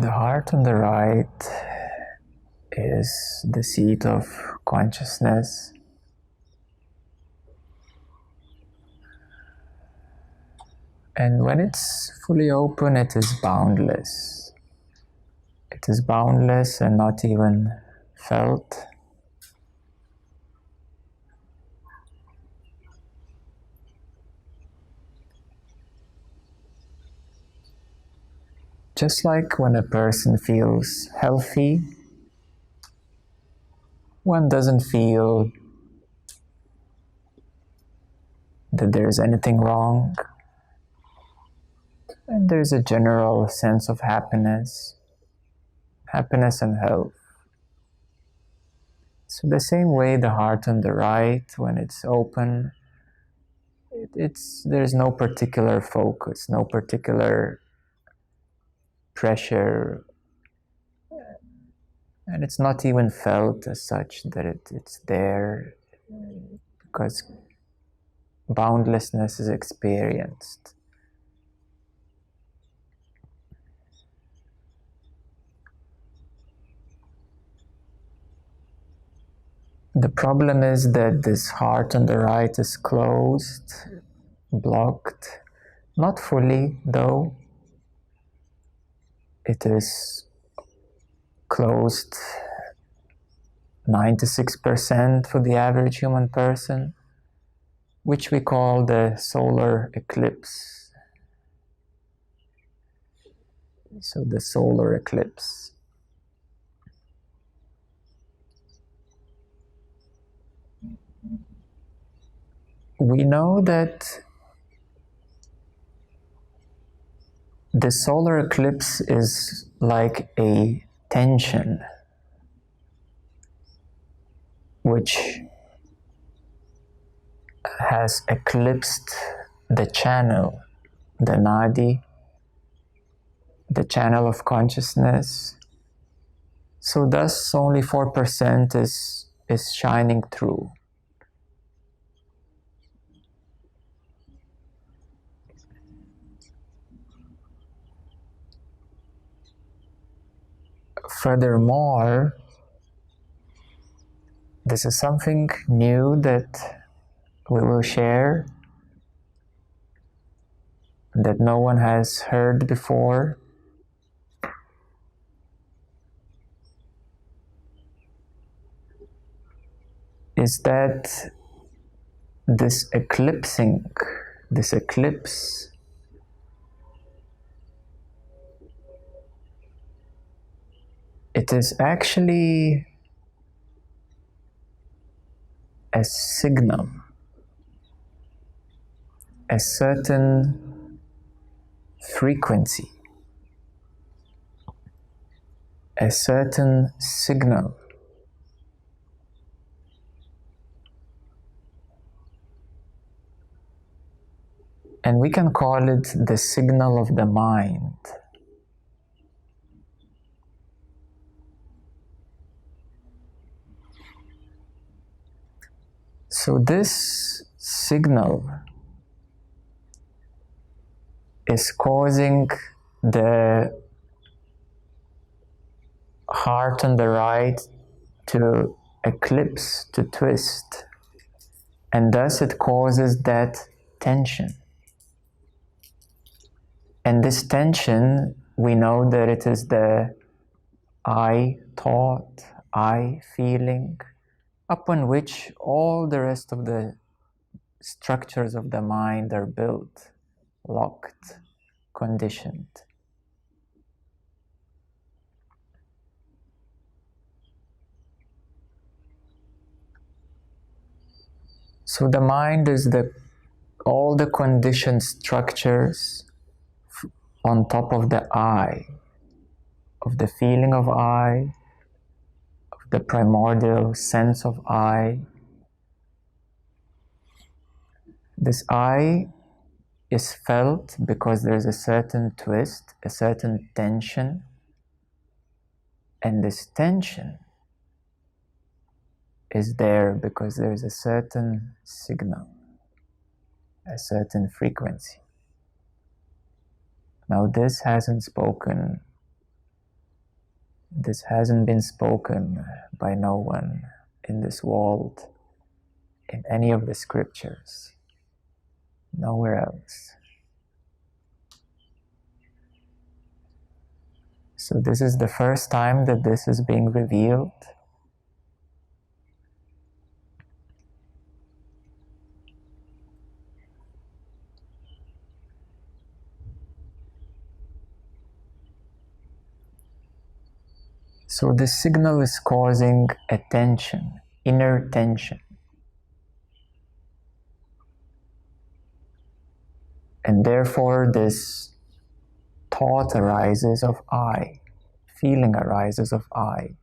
The heart on the right is the seat of consciousness. And when it's fully open, it is boundless. It is boundless and not even felt. Just like when a person feels healthy, one doesn't feel that there's anything wrong, and there's a general sense of happiness and health. So the same way the heart on the right, when it's open, there's no particular focus, no particular pressure, and it's not even felt as such that it's there, because boundlessness is experienced. The problem is that this heart on the right is closed, blocked, not fully though. It is closed 96% for the average human person, which we call the solar eclipse. So the solar eclipse. We know that the solar eclipse is like a tension which has eclipsed the channel, the Nadi, the channel of consciousness. So thus only 4% is shining through. Furthermore, this is something new that we will share, that no one has heard before. Is that this eclipse, it is actually a signal, a certain frequency, a certain signal. And we can call it the signal of the mind. So this signal is causing the heart on the right to eclipse, to twist, and thus it causes that tension. And this tension, we know that it is the I thought, I feeling, upon which all the rest of the structures of the mind are built, locked, conditioned. So the mind is all the conditioned structures on top of the I, of the feeling of I, of the primordial sense of I. This I is felt because there's a certain twist, a certain tension, and this tension is there because there's a certain signal, a certain frequency. Now this hasn't spoken This hasn't been spoken by no one in this world, in any of the scriptures, nowhere else. So this is the first time that this is being revealed. So this signal is causing a tension, inner tension. And therefore this thought arises of I, feeling arises of I.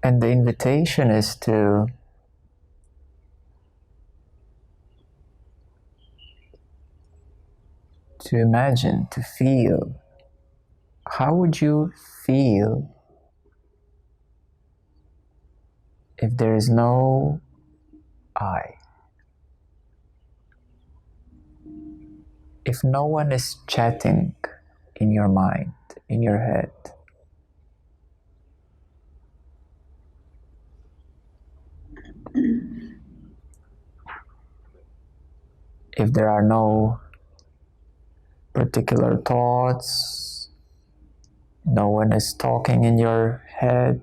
And the invitation is to imagine, to feel. How would you feel if there is no I? If no one is chatting in your mind, in your head? If there are no particular thoughts, no one is talking in your head,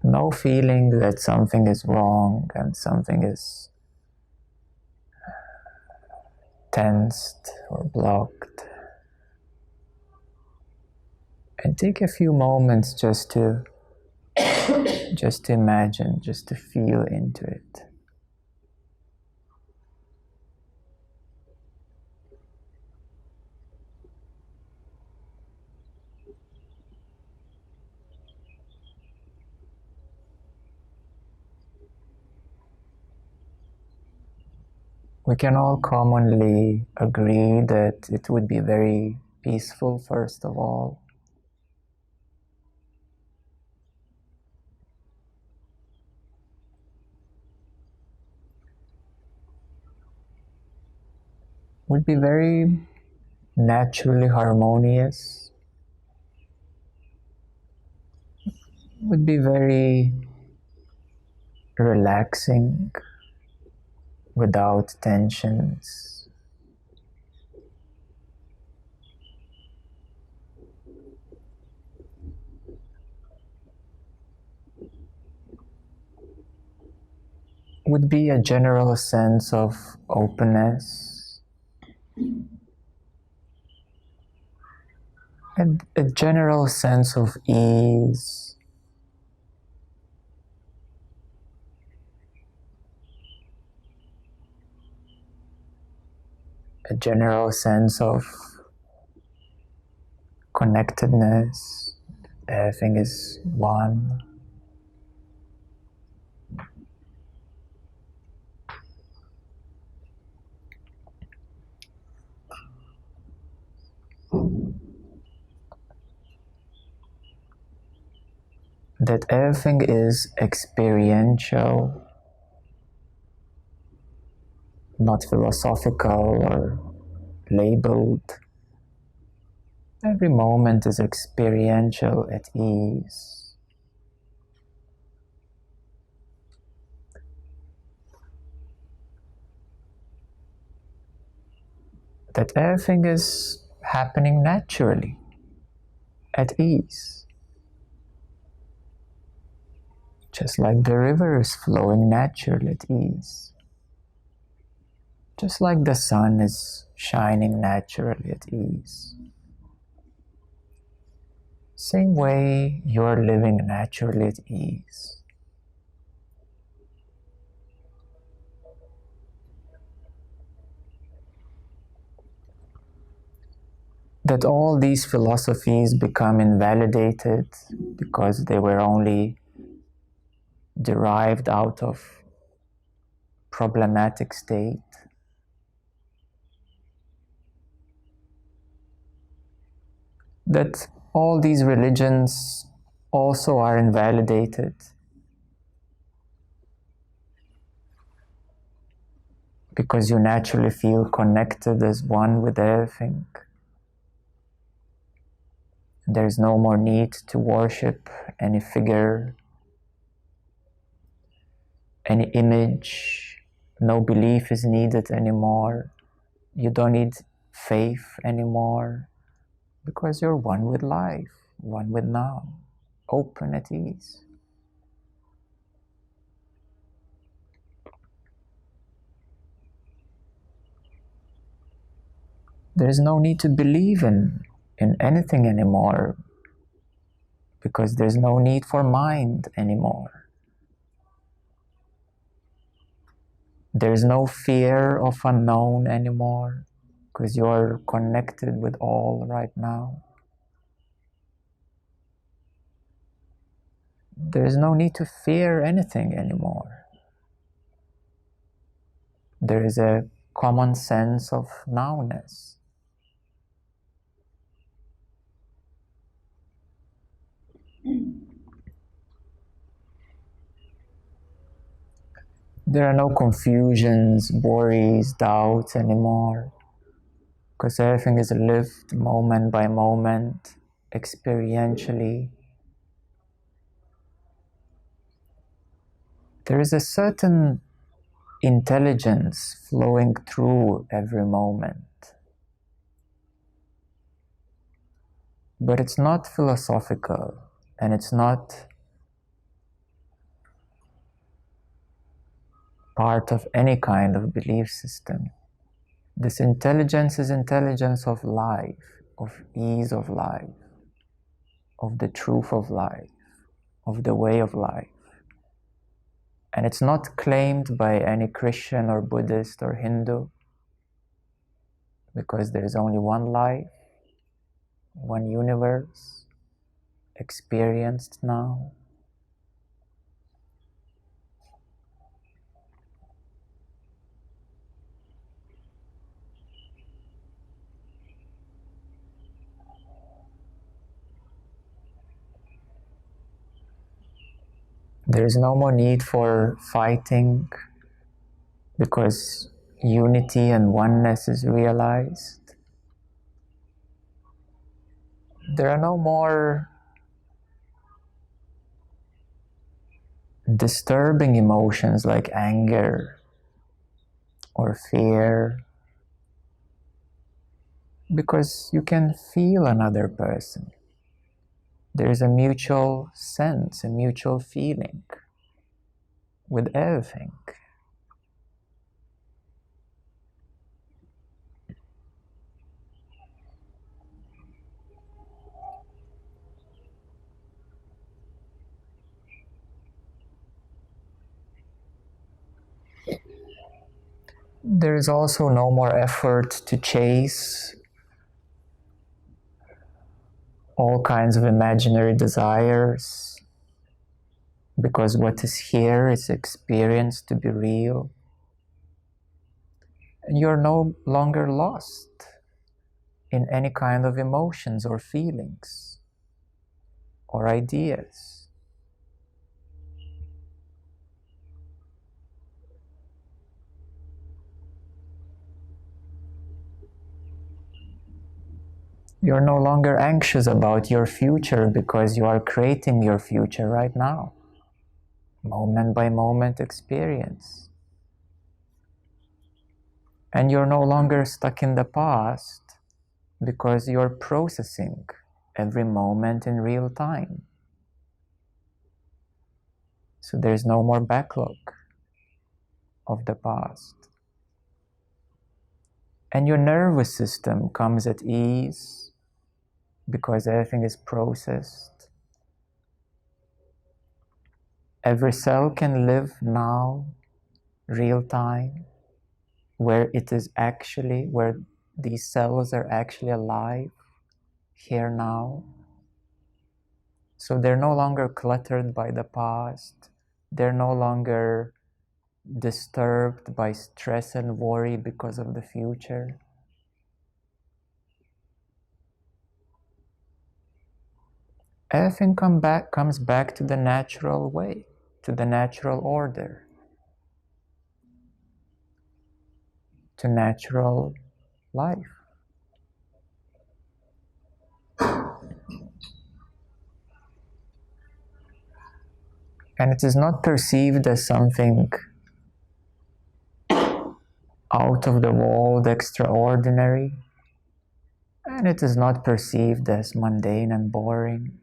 no feeling that something is wrong and something is tensed or blocked. And take a few moments just to imagine, just to feel into it. We can all commonly agree that it would be very peaceful, first of all. Would be very naturally harmonious. Would be very relaxing, without tensions. Would be a general sense of openness, and a general sense of ease, a general sense of connectedness. Everything is one. That everything is experiential, not philosophical or labeled. Every moment is experiential at ease. That everything is happening naturally, at ease. Just like the river is flowing naturally at ease. Just like the sun is shining naturally at ease. Same way you're living naturally at ease. That all these philosophies become invalidated because they were only derived out of problematic state. That all these religions also are invalidated because you naturally feel connected as one with everything. There is no more need to worship any figure, any image. No belief is needed anymore. You don't need faith anymore because you're one with life, one with now, open at ease. There is no need to believe in anything anymore because there's no need for mind anymore. There's no fear of unknown anymore because you're connected with all right now. There is no need to fear anything anymore. There is a common sense of nowness. There are no confusions, worries, doubts anymore, because everything is lived moment by moment, experientially. There is a certain intelligence flowing through every moment. But it's not philosophical, and it's not part of any kind of belief system. This intelligence is intelligence of life, of ease of life, of the truth of life, of the way of life. And it's not claimed by any Christian or Buddhist or Hindu, because there is only one life, one universe, experienced now. There is no more need for fighting because unity and oneness is realized. There are no more disturbing emotions like anger or fear because you can feel another person. There is a mutual sense, a mutual feeling with everything. There is also no more effort to chase all kinds of imaginary desires because what is here is experienced to be real. And you're no longer lost in any kind of emotions or feelings or ideas. You're no longer anxious about your future because you are creating your future right now, moment by moment experience. And you're no longer stuck in the past because you're processing every moment in real time. So there's no more backlog of the past. And your nervous system comes at ease because everything is processed. Every cell can live now, real time, where it is actually, where these cells are actually alive, here now. So they're no longer cluttered by the past. They're no longer disturbed by stress and worry because of the future. Everything comes back to the natural way, to the natural order, to natural life. And it is not perceived as something out of the world, extraordinary, and it is not perceived as mundane and boring,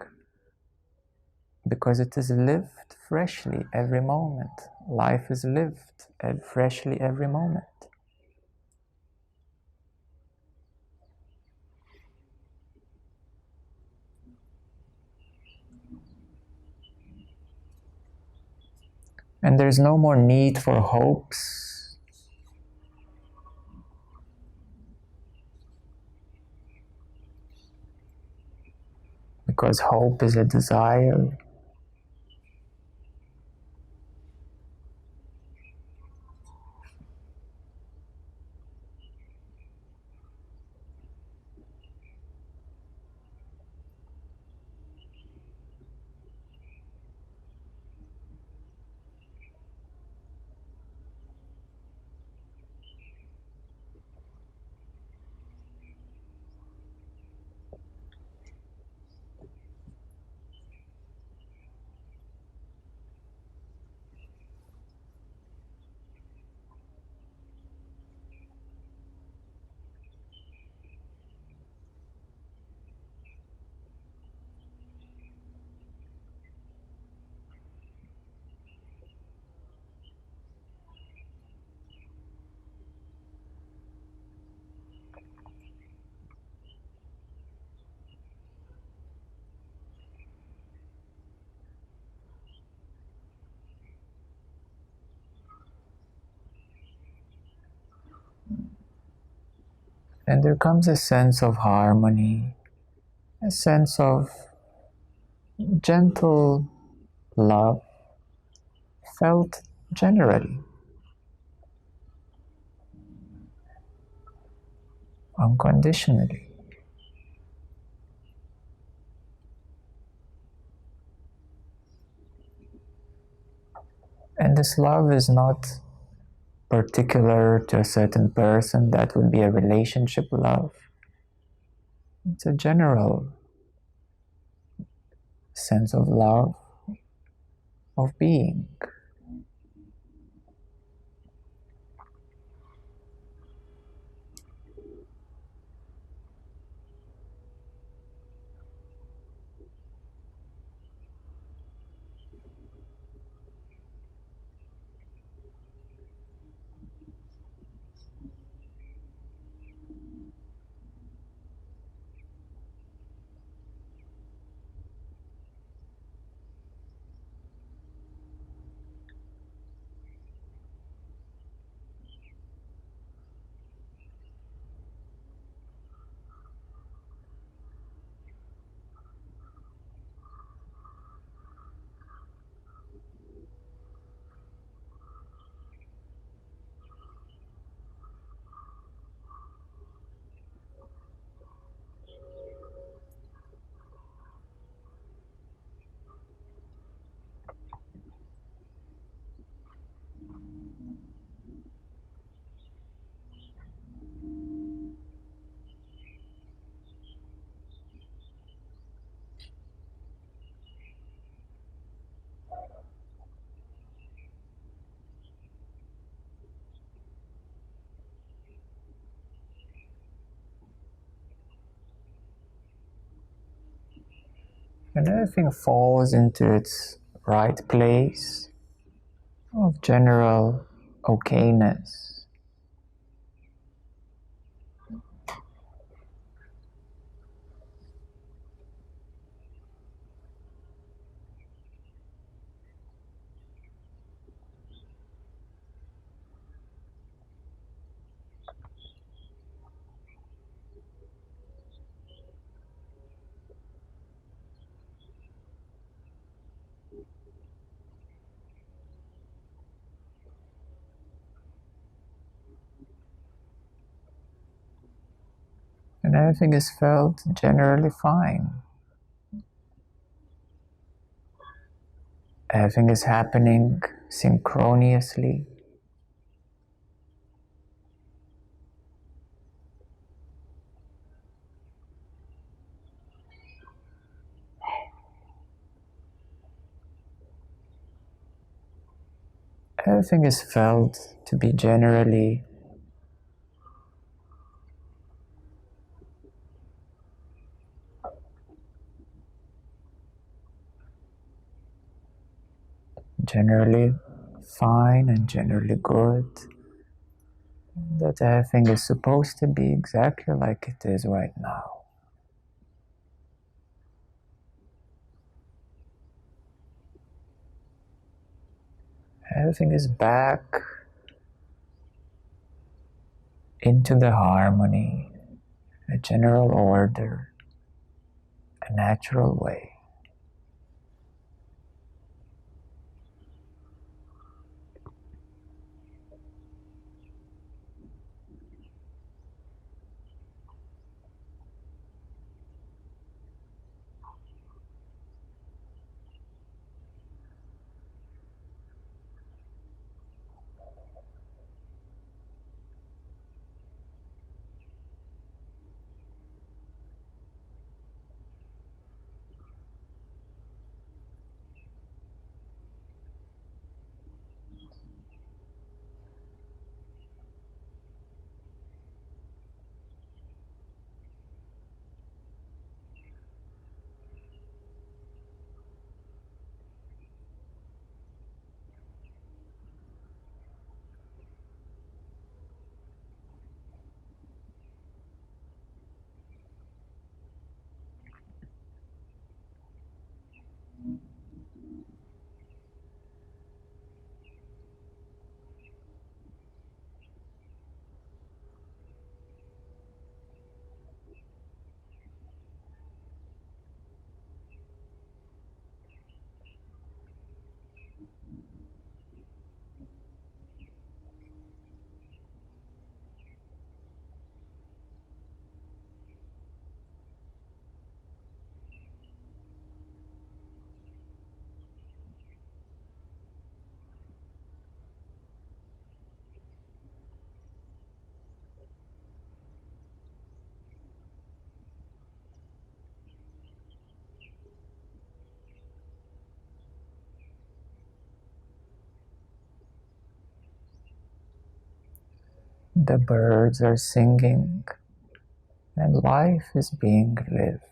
because it is lived freshly every moment. Life is lived freshly every moment. And there's no more need for hopes, because hope is a desire. And there comes a sense of harmony, a sense of gentle love felt generally, unconditionally. And this love is not particular to a certain person. That would be a relationship love. It's a general sense of love, of being. and everything falls into its right place of general okayness. And everything is felt generally fine. Everything is happening synchronously. Everything is felt to be generally fine and generally good. That everything is supposed to be exactly like it is right now. Everything is back into the harmony, a general order, a natural way. The birds are singing and life is being lived.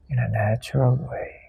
In a natural way.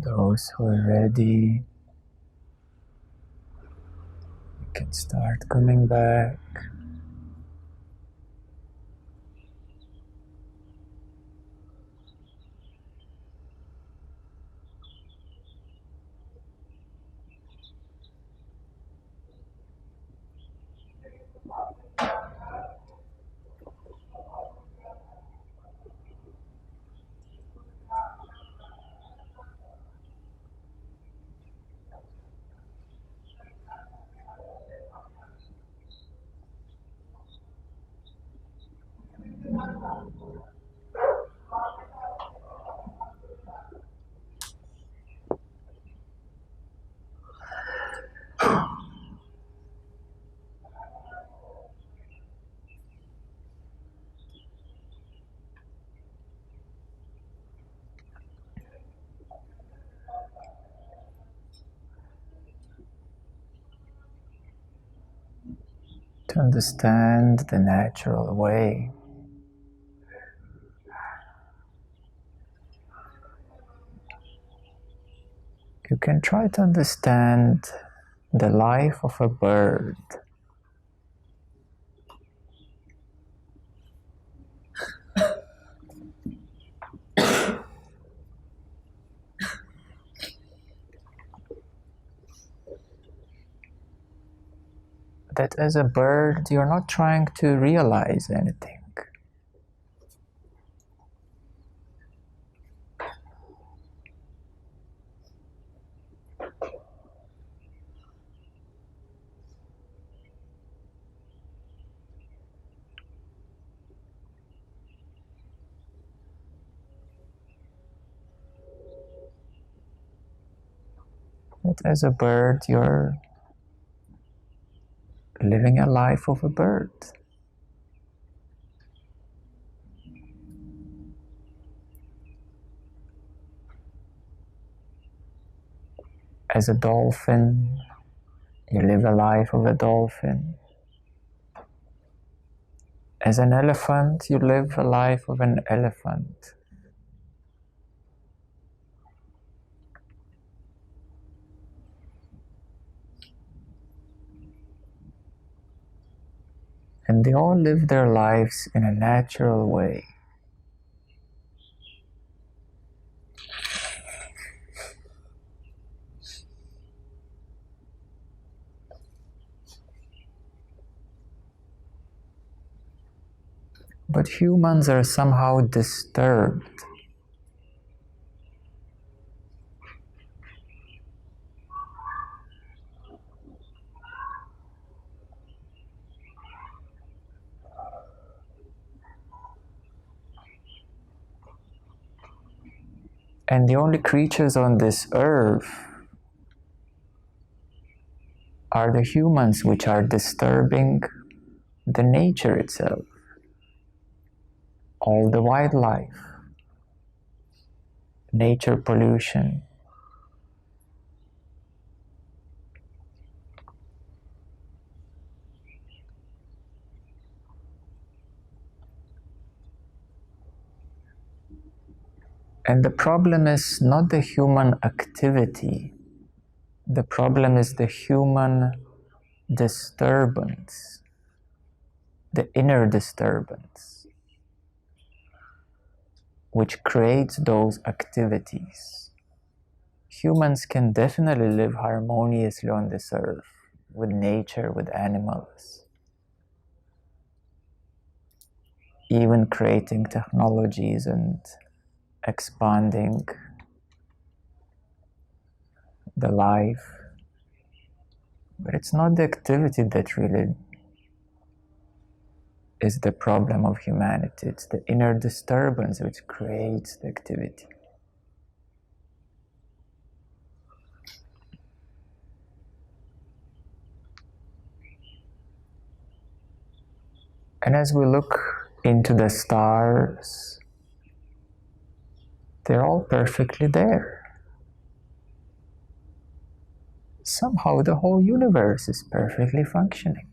Those who are ready, you can start coming back. To understand the natural way, you can try to understand the life of a bird. That as a bird, you're not trying to realize anything. That as a bird, you're living a life of a bird. As a dolphin, you live a life of a dolphin. As an elephant, you live a life of an elephant. And they all live their lives in a natural way. But humans are somehow disturbed. And the only creatures on this earth are the humans, which are disturbing the nature itself, all the wildlife, nature pollution. And the problem is not the human activity, the problem is the human disturbance, the inner disturbance, which creates those activities. Humans can definitely live harmoniously on this earth, with nature, with animals, even creating technologies and expanding the life. But it's not the activity that really is the problem of humanity. It's the inner disturbance which creates the activity. And as we look into the stars, they're all perfectly there. Somehow the whole universe is perfectly functioning.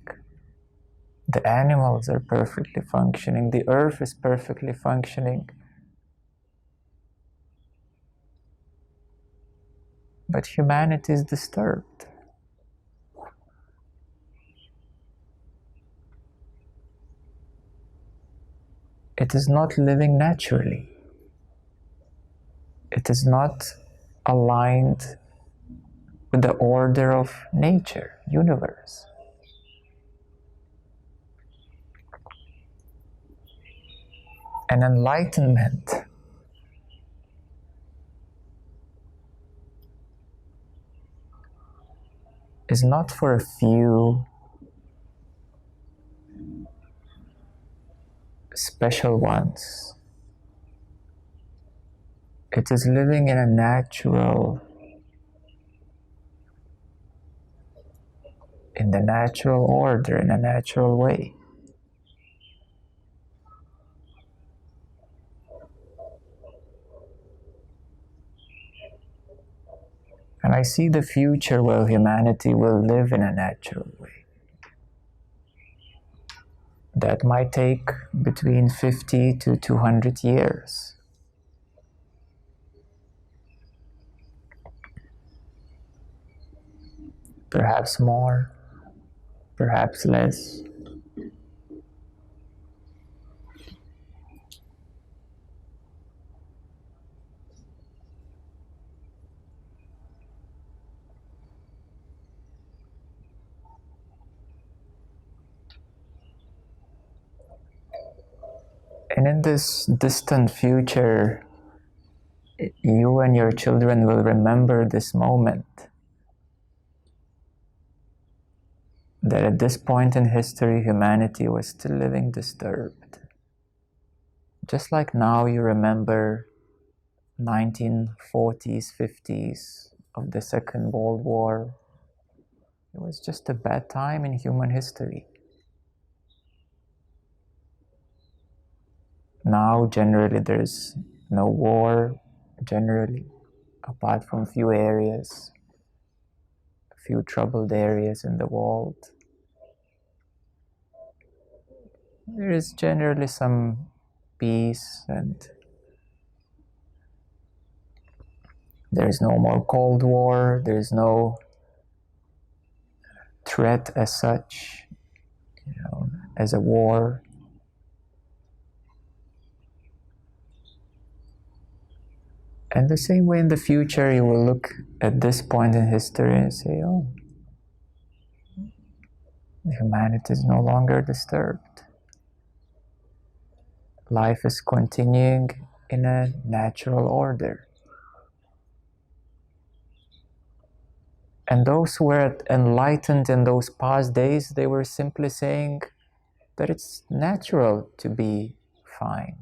The animals are perfectly functioning. The earth is perfectly functioning. But humanity is disturbed. It is not living naturally. It is not aligned with the order of nature, universe. And enlightenment is not for a few special ones. It is living in a natural, in the natural order, in a natural way. And I see the future where humanity will live in a natural way. That might take between 50 to 200 years. Perhaps more, perhaps less. And in this distant future, you and your children will remember this moment. That at this point in history, humanity was still living disturbed. Just like now you remember 1940s, 50s of the Second World War. It was just a bad time in human history. Now, generally, there's no war, generally, apart from few areas, a few troubled areas in the world. There is generally some peace, and there is no more Cold War, there is no threat as such, as a war. And the same way in the future, you will look at this point in history and say, oh, humanity is no longer disturbed. Life is continuing in a natural order. And those who were enlightened in those past days, they were simply saying that it's natural to be fine.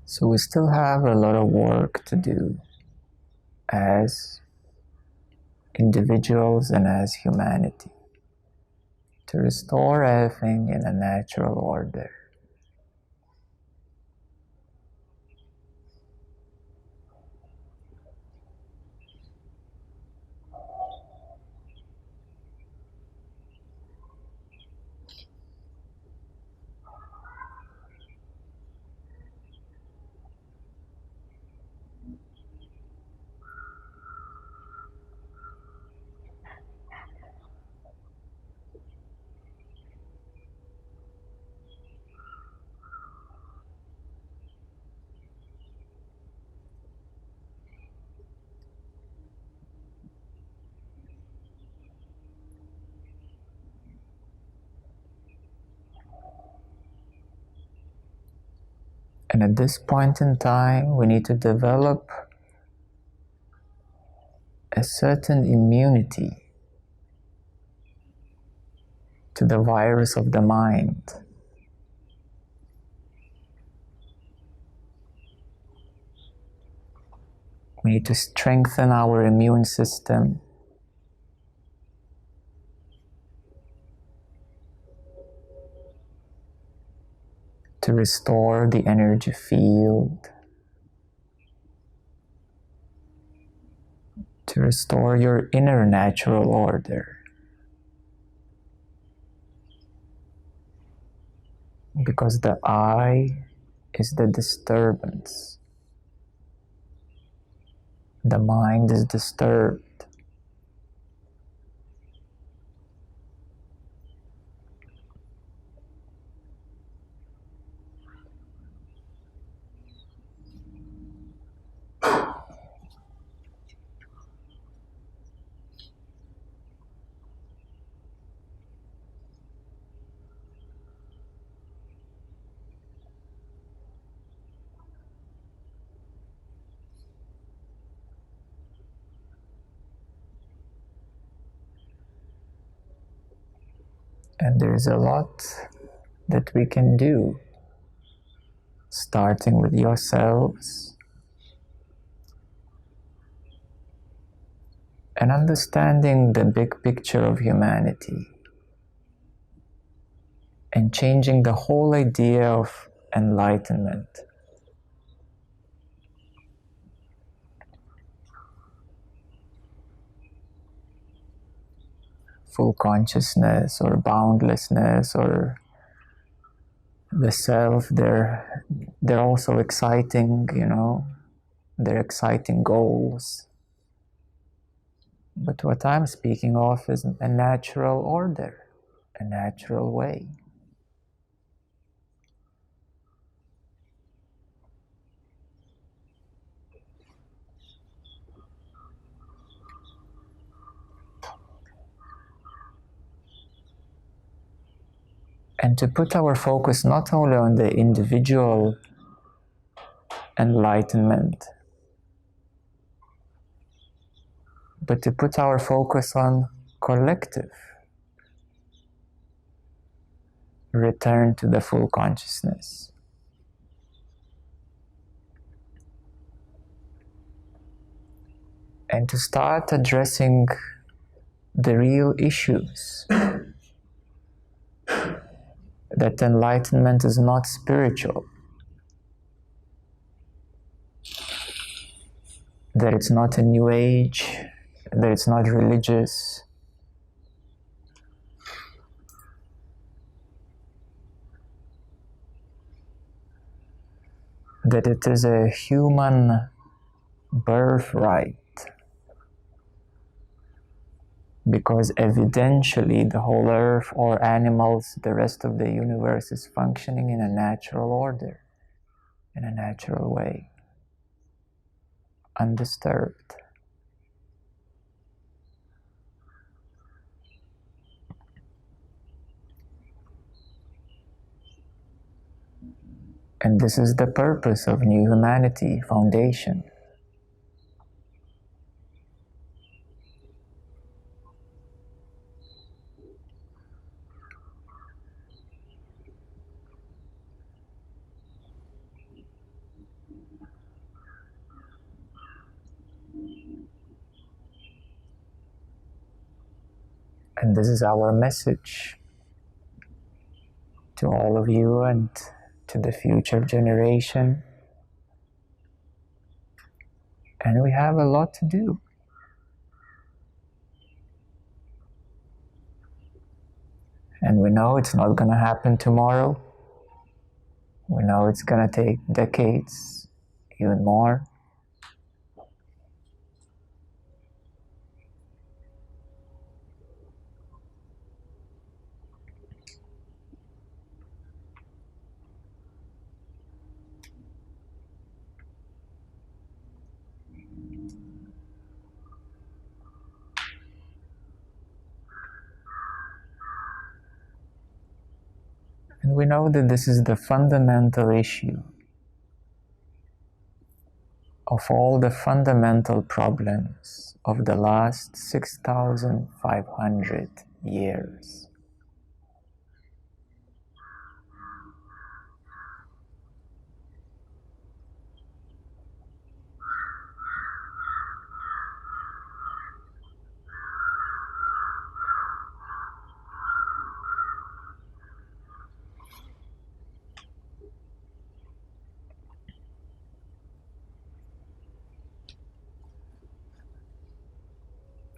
So we still have a lot of work to do as individuals and as humanity to restore everything in a natural order. And at this point in time, we need to develop a certain immunity to the virus of the mind. We need to strengthen our immune system to restore the energy field, to restore your inner natural order. Because the I is the disturbance. The mind is disturbed. And there's a lot that we can do, starting with yourselves and understanding the big picture of humanity and changing the whole idea of enlightenment. Full consciousness or boundlessness or the self, they're also exciting, they're exciting goals. But what I'm speaking of is a natural order, a natural way. And to put our focus not only on the individual enlightenment, but to put our focus on collective return to the full consciousness. And to start addressing the real issues. That enlightenment is not spiritual. That it's not a new age, that it's not religious. That it is a human birthright. Because evidentially the whole earth or animals, the rest of the universe is functioning in a natural order, in a natural way, undisturbed. And this is the purpose of New Humanity Foundation. And this is our message to all of you and to the future generation. And we have a lot to do. And we know it's not going to happen tomorrow. We know it's going to take decades, even more. And we know that this is the fundamental issue. of all the fundamental problems of the last 6,500 years.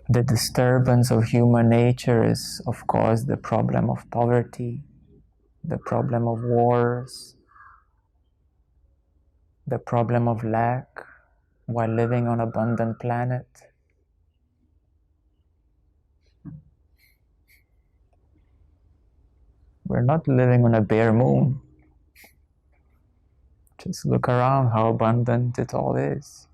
The disturbance of human nature is, of course, the problem of poverty, the problem of wars, the problem of lack while living on an abundant planet. We're not living on a bare moon. Just look around how abundant it all is.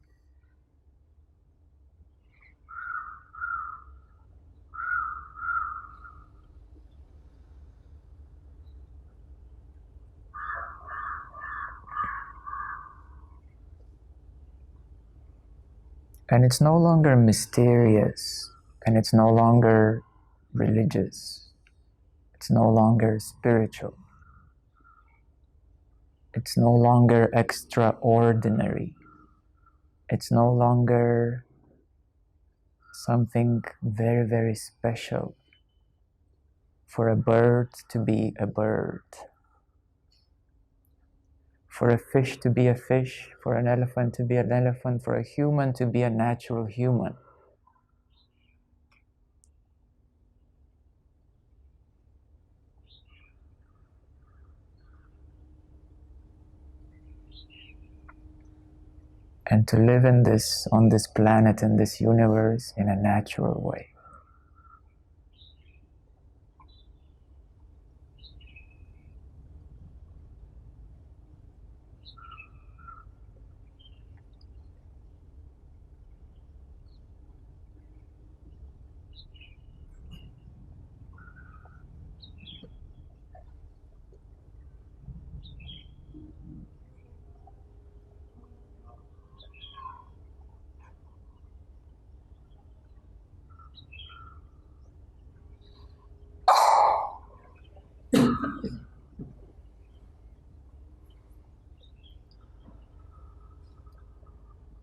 And it's no longer mysterious, and it's no longer religious. It's no longer spiritual. It's no longer extraordinary. It's no longer something very, very special for a bird to be a bird, for a fish to be a fish, for an elephant to be an elephant, for a human to be a natural human. And to live in this, on this planet, in this universe, in a natural way.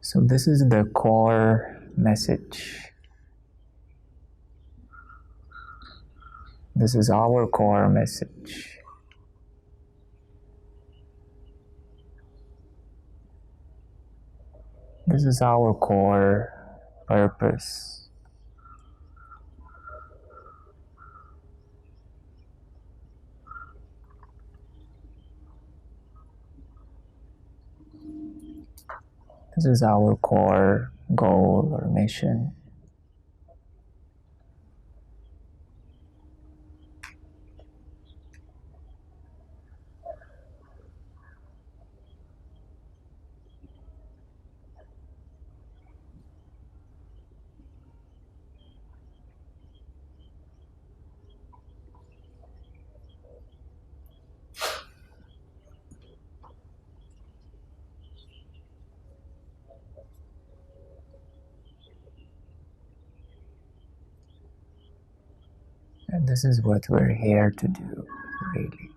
So this is the core message. This is our core message. This is our core purpose. This is our core goal or mission. And this is what we're here to do, really.